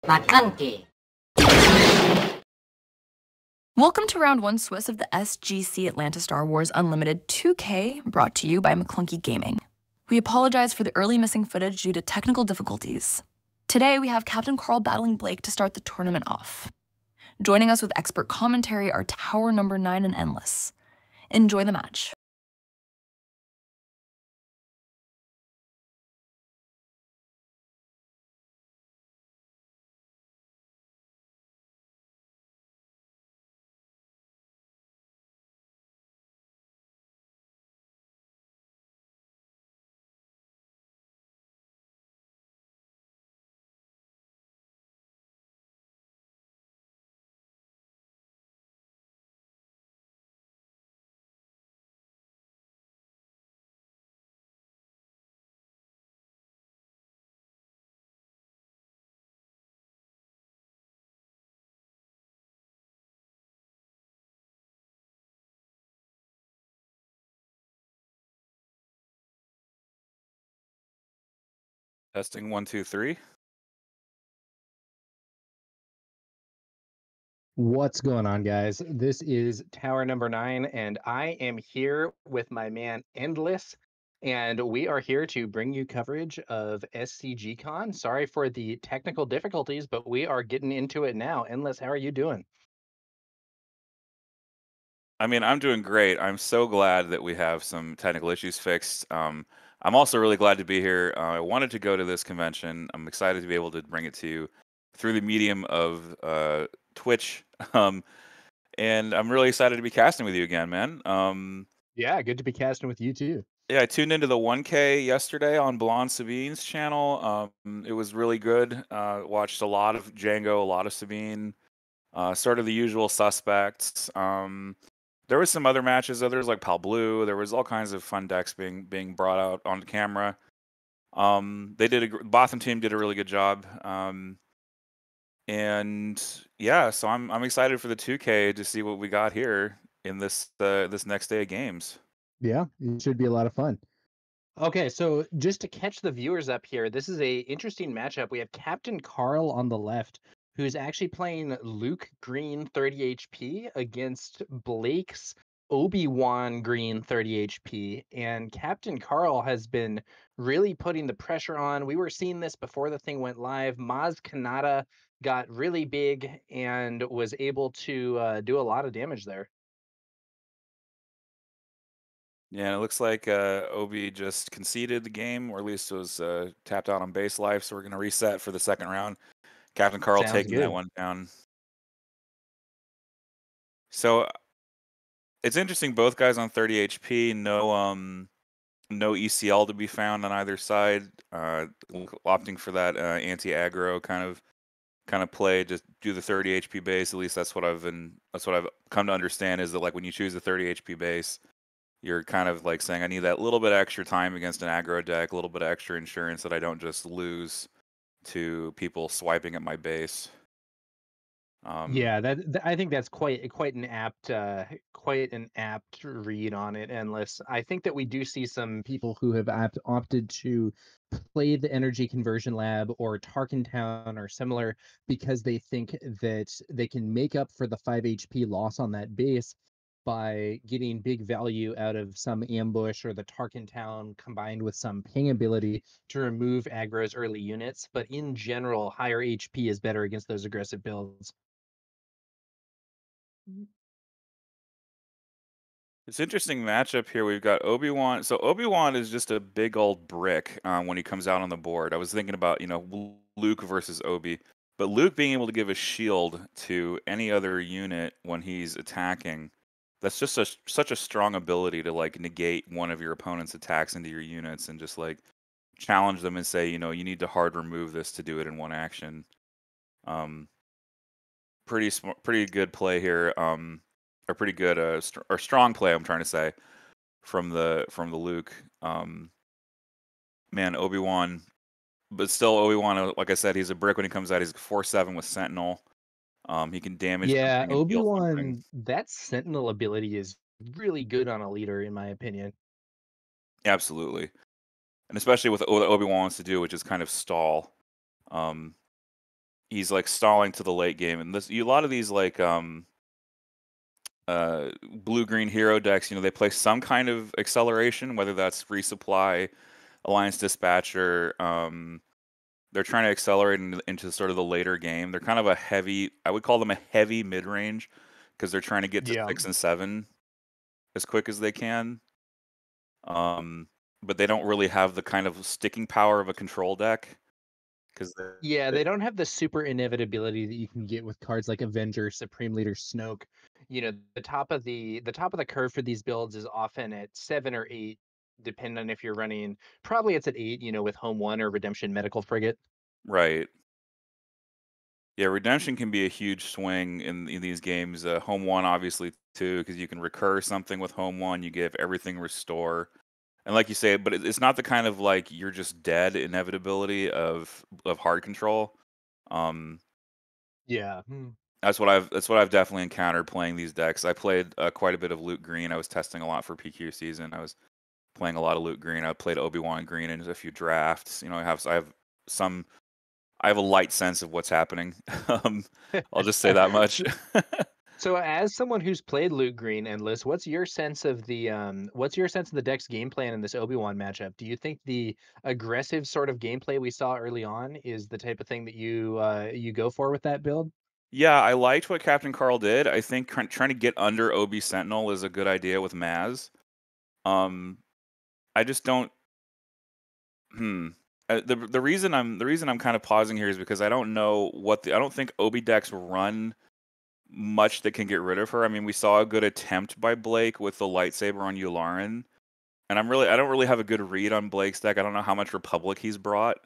Maclunky. Welcome to Round 1 Swiss of the SGC Atlanta Star Wars Unlimited 2K, brought to you by Maclunky Gaming. We apologize for the early missing footage due to technical difficulties. Today, we have CaptainCarl battling Blake to start the tournament off. Joining us with expert commentary are Tower Number 9 and Endless. Enjoy the match. Testing 1, 2, 3. What's going on, guys? This is Tower Number 9, and I am here with my man Endless, and we are here to bring you coverage of SCG Con. Sorry for the technical difficulties, but we are getting into it now. Endless, how are you doing? I mean, I'm doing great. I'm so glad that we have some technical issues fixed. I'm also really glad to be here. I wanted to go to this convention. I'm excited to be able to bring it to you through the medium of Twitch. And I'm really excited to be casting with you again, man. Yeah, good to be casting with you too. Yeah, I tuned into the 1K yesterday on Blonde Sabine's channel. It was really good. Watched a lot of Django, a lot of Sabine. Sort of the usual suspects. There was some other matches. Others like Pal Blue. There was all kinds of fun decks being brought out on camera. Botham team did a really good job. And yeah, so I'm excited for the 2K to see what we got here in this next day of games. Yeah, it should be a lot of fun. Okay, so just to catch the viewers up here, this is a interesting matchup. We have CaptainCarl on the left, who's actually playing Luke Green 30 HP against Blake's Obi-Wan Green 30 HP. And CaptainCarl has been really putting the pressure on. We were seeing this before the thing went live. Maz Kanata got really big and was able to do a lot of damage there. Yeah, it looks like Obi just conceded the game, or at least was tapped out on base life. So we're going to reset for the second round. CaptainCarl Sounds taking good. that one down. So it's interesting. Both guys on 30 HP. No ECL to be found on either side. Opting for that anti-aggro kind of play, just do the 30 HP base. At least that's what I've come to understand, is that like when you choose the 30 HP base, you're kind of like saying, I need that little bit extra time against an aggro deck, a little bit extra insurance that I don't just lose to people swiping at my base. Yeah, I think that's quite an apt read on it, Endless. I think that we do see some people who have opted to play the Energy Conversion Lab or Tarkin Town or similar because they think that they can make up for the 5 HP loss on that base by getting big value out of some ambush or the Tarkin Town combined with some ping ability to remove aggro's early units. But in general, higher HP is better against those aggressive builds. It's an interesting matchup here. We've got Obi-Wan. So Obi-Wan is just a big old brick when he comes out on the board. I was thinking about, Luke versus Obi. But Luke being able to give a shield to any other unit when he's attacking, that's just such a strong ability to like negate one of your opponent's attacks into your units and just like challenge them and say, you need to hard remove this to do it in one action. Pretty good play here. Or pretty good or strong play, I'm trying to say, from the Luke. Man, Obi-Wan, but still Obi-Wan, like I said, he's a brick when he comes out. He's 4/7 with Sentinel. He can damage. Yeah, something and heal something. Obi-Wan, that Sentinel ability is really good on a leader, in my opinion. Absolutely, and especially with what Obi-Wan wants to do, which is kind of stall. he's like stalling to the late game, and a lot of these like blue green hero decks, they play some kind of acceleration, whether that's resupply, alliance dispatcher. They're trying to accelerate into sort of the later game. They're kind of I would call them a heavy mid range because they're trying to get to Yeah. 6 and 7 as quick as they can. But they don't really have the kind of sticking power of a control deck because Yeah, they don't have the super inevitability that you can get with cards like Avenger, Supreme Leader Snoke. The top of the curve for these builds is often at 7 or 8, depending on if you're running. Probably it's at 8, with Home One or Redemption Medical Frigate. right. Yeah, redemption can be a huge swing in these games. Home one, obviously, too, because you can recur something with home one. You give everything restore, and like you say, but it's not the kind of like you're just dead inevitability of hard control. Um, Yeah. that's what I've definitely encountered playing these decks. I played quite a bit of Loot Green. I was testing a lot for PQ season. I was playing a lot of Loot Green. I played Obi-Wan Green in a few drafts. Some I have a light sense of what's happening. Um, I'll just say that much. So, as someone who's played Luke Green Endless, what's your sense of the deck's game plan in this Obi-Wan matchup? Do you think the aggressive sort of gameplay we saw early on is the type of thing that you go for with that build? Yeah, I liked what CaptainCarl did. I think trying to get under Obi Sentinel is a good idea with Maz. Um, I just don't. Hmm. The reason I'm kind of pausing here is because I don't know I don't think Obi decks run much that can get rid of her. I mean, we saw a good attempt by Blake with the lightsaber on Yularen, and I don't really have a good read on Blake's deck. I don't know how much Republic he's brought.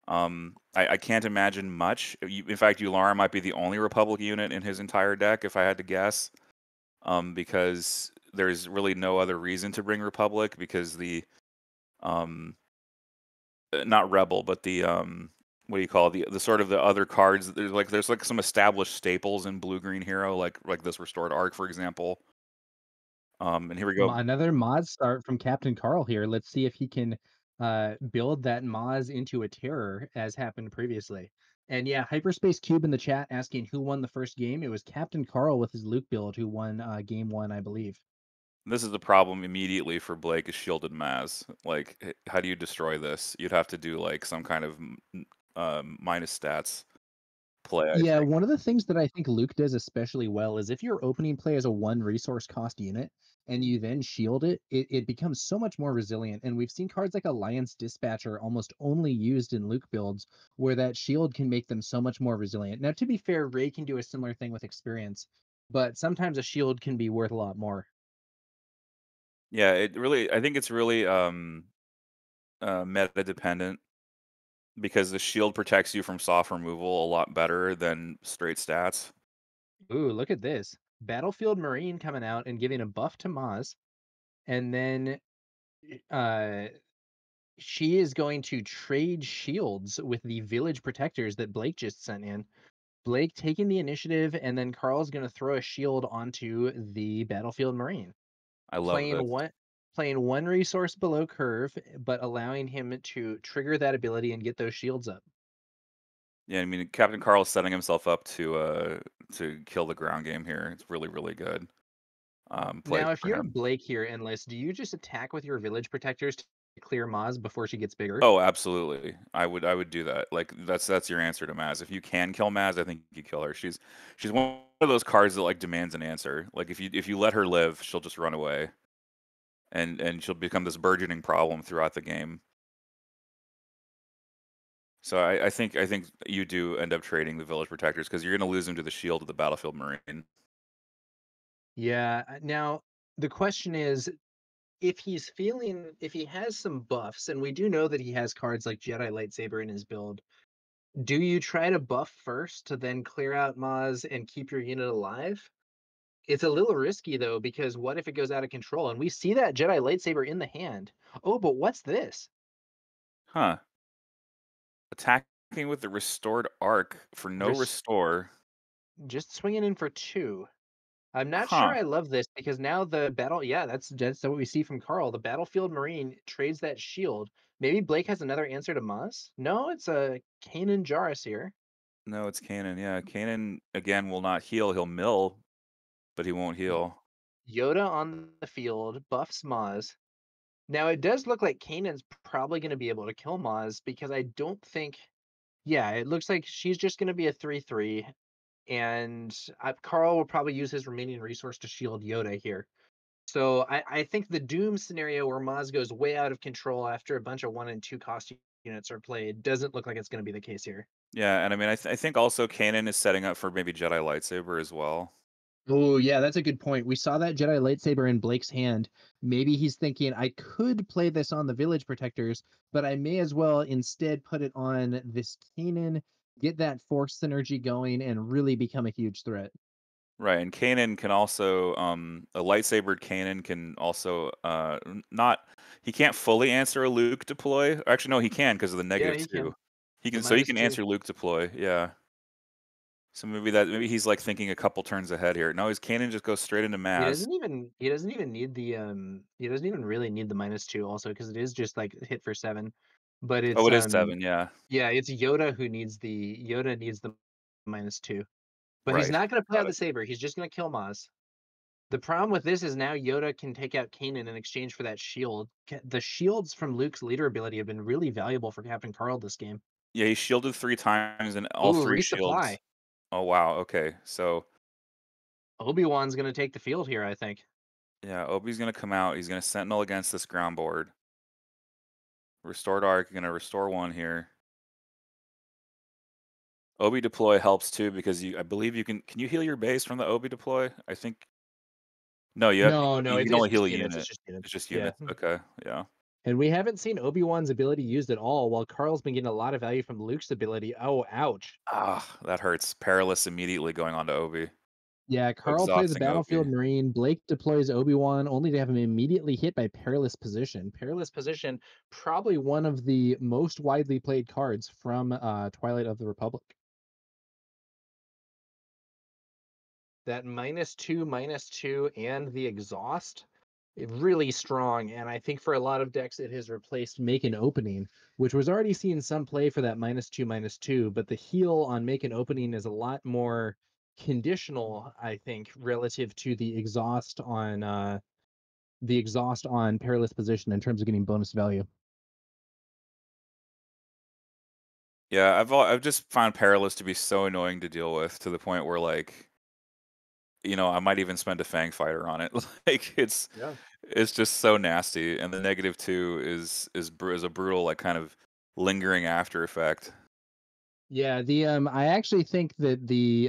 I can't imagine much. In fact, Yularen might be the only Republic unit in his entire deck, if I had to guess. Because there's really no other reason to bring Republic because um, not Rebel, but what do you call it? The sort of the other cards. There's some established staples in Blue Green Hero, like this Restored Arc, for example. And here we go. Another mod start from Captain Carl here. Let's see if he can build that Maz into a terror as happened previously. And yeah, Hyperspace Cube in the chat asking who won the first game. It was Captain Carl with his Luke build who won game one, I believe. This is the problem immediately for Blake is shielded Maz. Like, how do you destroy this? You'd have to do like some kind of minus stats play, I Yeah, think. one of the things that I think Luke does especially well is if your opening play is a one resource cost unit and you then shield it, it becomes so much more resilient. And we've seen cards like Alliance Dispatcher almost only used in Luke builds where that shield can make them so much more resilient. Now, to be fair, Ray can do a similar thing with experience, but sometimes a shield can be worth a lot more. Yeah, I think it's really meta dependent because the shield protects you from soft removal a lot better than straight stats. Ooh, look at this. Battlefield Marine coming out and giving a buff to Maz. And then uh she is going to trade shields with the village protectors that Blake just sent in. Blake taking the initiative, and then Carl's going to throw a shield onto the Battlefield Marine, I love playing this. one playing one resource below curve, but allowing him to trigger that ability and get those shields up. Yeah, I mean Captain Carl's setting himself up to kill the ground game here. It's really really good. Plays Now, if for you're him. Blake here, Endless, do you just attack with your village protectors to clear Maz before she gets bigger? Oh, absolutely. I would do that. Like that's your answer to Maz. If you can kill Maz, I think you kill her. She's one of those cards that like demands an answer. Like if you let her live, she'll just run away, and she'll become this burgeoning problem throughout the game. So I think you do end up trading the village protectors because you're going to lose them to the shield of the battlefield marine. Yeah. Now, the question is, if he has some buffs, and we do know that he has cards like Jedi Lightsaber in his build, do you try to buff first to then clear out Maz and keep your unit alive? It's a little risky though, because what if it goes out of control? And we see that Jedi Lightsaber in the hand. Oh, but what's this? Huh. Attacking with the restored arc for no Res- restore. just swinging in for 2. I'm not sure Huh. I love this because now the battle, yeah, that's what we see from Carl. The Battlefield Marine trades that shield. Maybe Blake has another answer to Maz. No, it's a Kanan Jarrus here. No, it's Kanan. Yeah, Kanan again will not heal. He'll mill, but he won't heal. Yoda on the field buffs Maz. Now it does look like Kanan's probably going to be able to kill Maz because I don't think. Yeah, it looks like she's just going to be a 3/3, and Carl will probably use his remaining resource to shield Yoda here. So I think the Doom scenario where Maz goes way out of control after a bunch of 1 and 2 cost units are played doesn't look like it's going to be the case here. Yeah, and I mean, I think also Kanan is setting up for maybe Jedi lightsaber as well. Oh, yeah, that's a good point. We saw that Jedi lightsaber in Blake's hand. Maybe he's thinking, I could play this on the village protectors, but I may as well instead put it on this Kanan, get that force synergy going, and really become a huge threat. Right, and Kanan can also a lightsabered Kanan can also not he can't fully answer a Luke deploy. Actually, no, he can because of the Yeah, negative he two. can. He The can so he minus can two. answer Luke deploy. Yeah. So maybe he's like thinking a couple turns ahead here. No, his Kanan just goes straight into Maz. He doesn't even need the he doesn't even really need the minus two also because it is just like hit for 7. But Oh, it's it is 7. Yeah. yeah, it's Yoda needs the minus two. But he's Right. not gonna play Got out it. the saber, he's just gonna kill Maz. The problem with this is now Yoda can take out Kanan in exchange for that shield. The shields from Luke's leader ability have been really valuable for Captain Carl this game. Yeah, he shielded 3 times and all Ooh, 3 resupply. shields. Oh wow. Okay. So Obi-Wan's gonna take the field here, I think. yeah, Obi's gonna come out. He's gonna sentinel against this ground board. Restored arc. Gonna restore 1 here. Obi deploy helps too because I believe you can you heal your base from the Obi deploy? I think no, No, you it's can only heal just a units, it's unit. just It's units. just Yeah. units. Okay, yeah. And we haven't seen Obi-Wan's ability used at all, while Carl's been getting a lot of value from Luke's ability. Oh, ouch. Ah, that hurts. Perilous immediately going on to Obi. Yeah, Carl plays a Exhausting Battlefield Obi. Marine. Blake deploys Obi-Wan only to have him immediately hit by Perilous Position. Perilous Position, probably one of the most widely played cards from Twilight of the Republic. That -2/-2 and the exhaust, really strong. And I think for a lot of decks, it has replaced Make an Opening, which was already seeing some play for that -2/-2. But the heal on Make an Opening is a lot more conditional, I think, relative to the exhaust on Perilous Position in terms of getting bonus value. Yeah, I've just found Perilous to be so annoying to deal with to the point where like I might even spend a Fang Fighter on it. Like Yeah. it's just so nasty, and the -2 is a brutal like kind of lingering after effect. Yeah, I actually think that the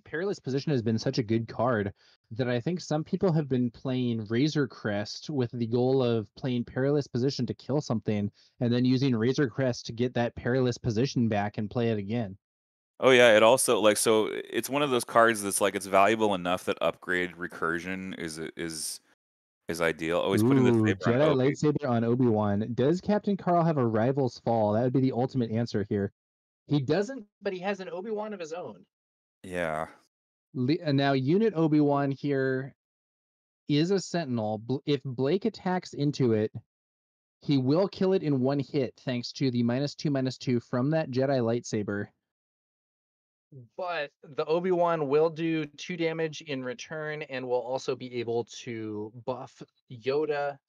Perilous Position has been such a good card that I think some people have been playing Razor Crest with the goal of playing Perilous Position to kill something and then using Razor Crest to get that Perilous Position back and play it again. Oh yeah, it also like so it's one of those cards that's like it's valuable enough that upgrade recursion is ideal. Oh, he's putting the Ooh, saber on Jedi Obi. lightsaber on Obi-Wan. Does Captain Carl have a rival's fall? That would be the ultimate answer here. He doesn't, but he has an Obi-Wan of his own. Yeah. Now, Unit Obi-Wan here is a Sentinel. If Blake attacks into it, he will kill it in 1 hit thanks to the -2/-2 from that Jedi lightsaber. But the Obi-Wan will do 2 damage in return and will also be able to buff Yoda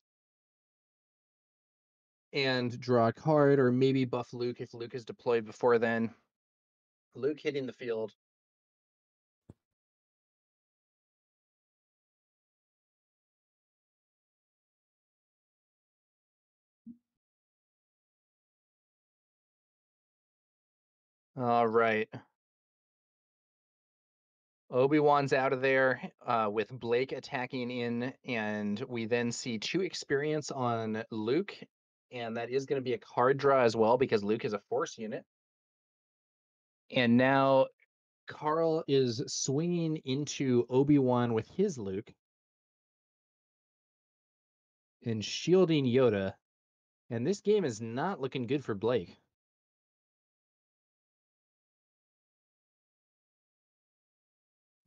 and draw a card, or maybe buff Luke if Luke is deployed before then. Luke hitting the field. All right. Obi-Wan's out of there with Blake attacking in, and we then see 2 experience on Luke, and that is going to be a card draw as well because Luke is a force unit. And now Carl is swinging into Obi-Wan with his Luke and shielding Yoda, and this game is not looking good for Blake.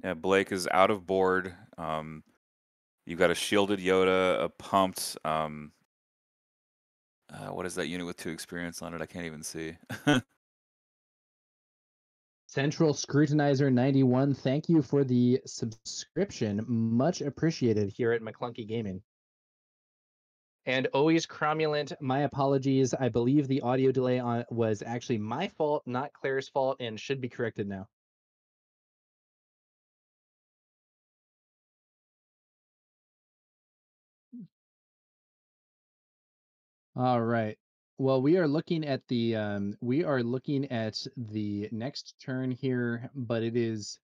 Yeah, Blake is out of board. You've got a shielded Yoda, a pumped what is that unit with 2 experience on it? I can't even see. Central Scrutinizer 91, thank you for the subscription. Much appreciated here at Maclunky Gaming. And always cromulent, my apologies. I believe the audio delay was actually my fault, not Claire's fault, and should be corrected now. All right. Well, we are looking at the next turn here, but it is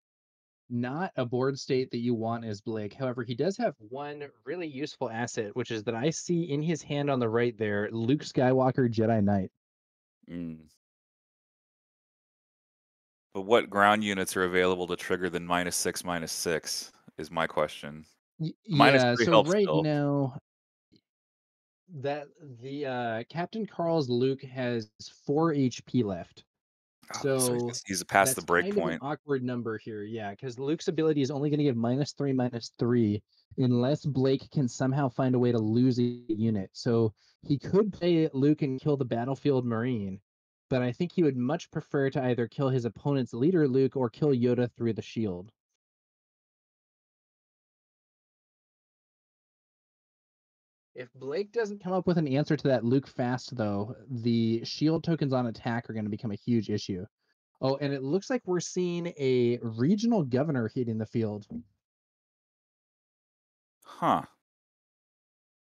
not a board state that you want as Blake. However, he does have one really useful asset, which is that I see in his hand on the right there, Luke Skywalker Jedi Knight. But what ground units are available to trigger the -6/-6 is my question. Yeah, -3 so helps right still. now that the Captain Carl's Luke has 4 HP left. Oh, so So he's past the that's break kind of an point. awkward number here. Yeah, because Luke's ability is only going to give -3/-3 unless Blake can somehow find a way to lose a unit. So he could play Luke and kill the battlefield Marine, but I think he would much prefer to either kill his opponent's leader Luke or kill Yoda through the shield. If Blake doesn't come up with an answer to that Luke fast, though, the shield tokens on attack are going to become a huge issue. Oh, and it looks like we're seeing a regional governor hitting the field. Huh.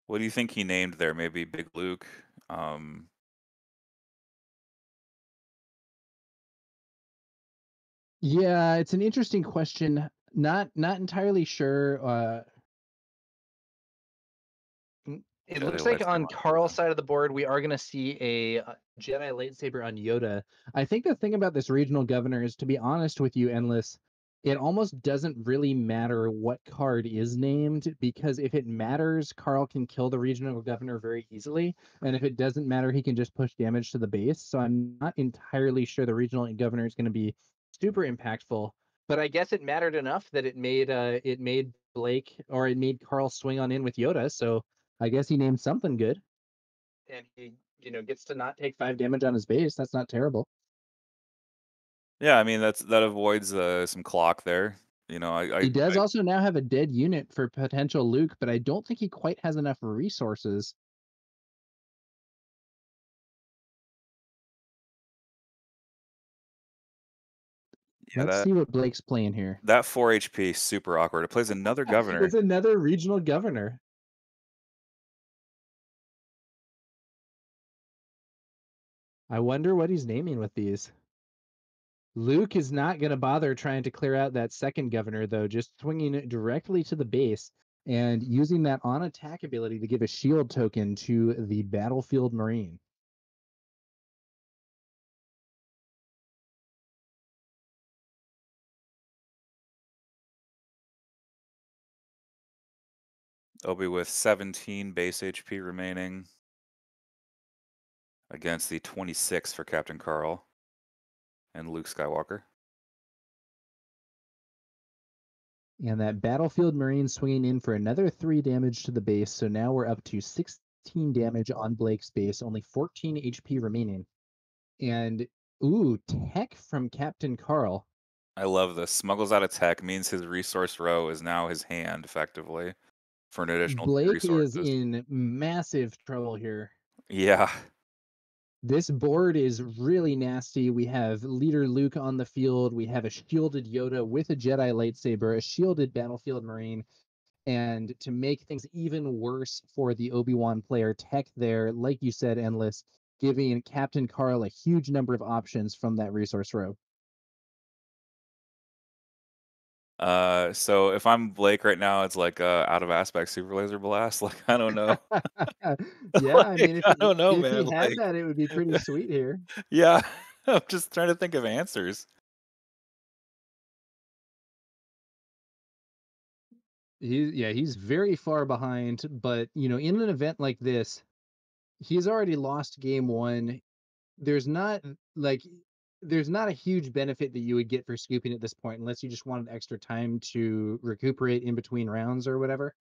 What do you think he named there? Maybe Big Luke? Yeah, it's an interesting question. Not entirely sure. It Jedi looks like lightsaber on on Carl's Yoda. side of the board, we are going to see a Jedi lightsaber on Yoda. I think the thing about this regional governor is, to be honest with you, Endless, it almost doesn't really matter what card is named, because if it matters, Carl can kill the regional governor very easily. And if it doesn't matter, he can just push damage to the base. So I'm not entirely sure the regional governor is going to be super impactful. But I guess it mattered enough that it made Blake, or it made Carl swing on in with Yoda. So I guess he named something good. And he, gets to not take 5 damage on his base. That's not terrible. Yeah, I mean that avoids some clock there. He does also now have a dead unit for potential Luke, but I don't think he quite has enough resources. Yeah, Let's see what Blake's playing here. that 4 HP is super awkward. It plays another governor. It's another regional governor. I wonder what he's naming with these. Luke is not going to bother trying to clear out that second governor, though, just swinging it directly to the base and using that on attack ability to give a shield token to the battlefield Marine. Obi with 17 base HP remaining against the 26 for Captain Carl and Luke Skywalker. And that battlefield Marine swinging in for another 3 damage to the base. So now we're up to 16 damage on Blake's base, only 14 HP remaining. And, ooh, tech from Captain Carl. I love this. Smuggles out of tech means his resource row is now his hand, effectively, for an additional 2 Blake is resources. in massive trouble here. Yeah. This board is really nasty. We have Leader Luke on the field. We have a shielded Yoda with a Jedi lightsaber, a shielded battlefield Marine. And to make things even worse for the Obi-Wan player, tech there, like you said, Endless, giving Captain Carl a huge number of options from that resource row. So if I'm Blake right now, it's like out of aspect super laser blast. Like, I don't know. Yeah, I mean, I don't know, if man. he had that, it would be pretty sweet here. Yeah. I'm just trying to think of answers. He's very far behind, but in an event like this, he's already lost game 1. There's not like there's not a huge benefit that you would get for scooping at this point, unless you just wanted extra time to recuperate in between rounds or whatever.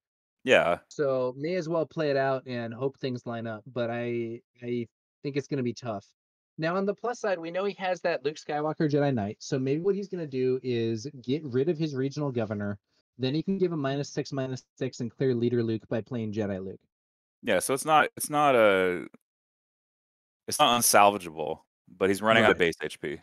Yeah. So may as well play it out and hope things line up. But I think it's going to be tough. Now, on the plus side, we know he has that Luke Skywalker Jedi Knight. So maybe what he's going to do is get rid of his regional governor. Then he can give a -6/-6 and clear leader Luke by playing Jedi Luke. Yeah, so it's not unsalvageable, but he's running out of base HP.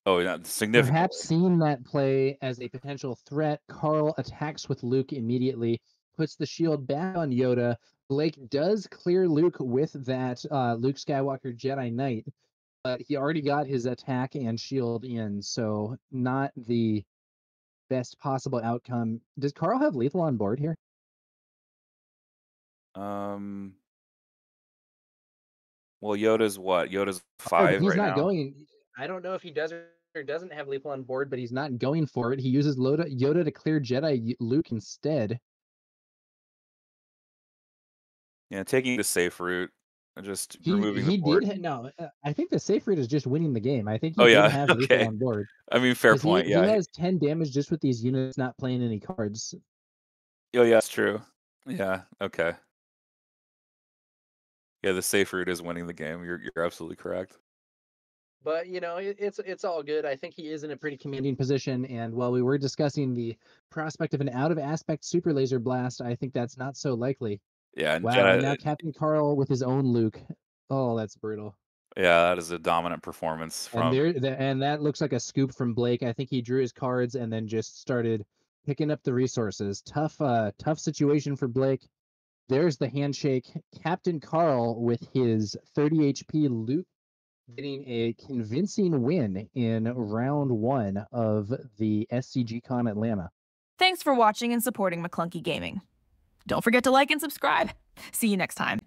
Oh, yeah, significantly. Perhaps seeing that play as a potential threat, Carl attacks with Luke immediately, puts the shield back on Yoda. Blake does clear Luke with that Luke Skywalker Jedi Knight, but he already got his attack and shield in, so not the best possible outcome. Does Carl have lethal on board here? Well, Yoda's what? Yoda's Oh, 5 he's right not now. going. I don't know if he does or doesn't have lethal on board, but he's not going for it. He uses Yoda to clear Jedi Luke instead. Yeah, taking the safe route, just removing He the board. did no. I think the safe route is just winning the game. I think he Oh did yeah, have lethal okay. on board. I mean, fair 'Cause point. He Yeah. has 10 damage just with these units not playing any cards. Oh yeah, that's true. Yeah. Okay. Yeah, the safe route is winning the game. You're absolutely correct. But you know, it's all good. I think he is in a pretty commanding position. And while we were discussing the prospect of an out of aspect super laser blast, I think that's not so likely. Yeah. And Wow, and now CaptainCarl with his own Luke. Oh, that's brutal. Yeah, that is a dominant performance from. And that looks like a scoop from Blake. I think he drew his cards and then just started picking up the resources. Tough situation for Blake. There's the handshake. CaptainCarl with his 30 HP Luke getting a convincing win in round 1 of the SCG Con Atlanta. Thanks for watching and supporting Maclunky Gaming. Don't forget to like and subscribe. See you next time.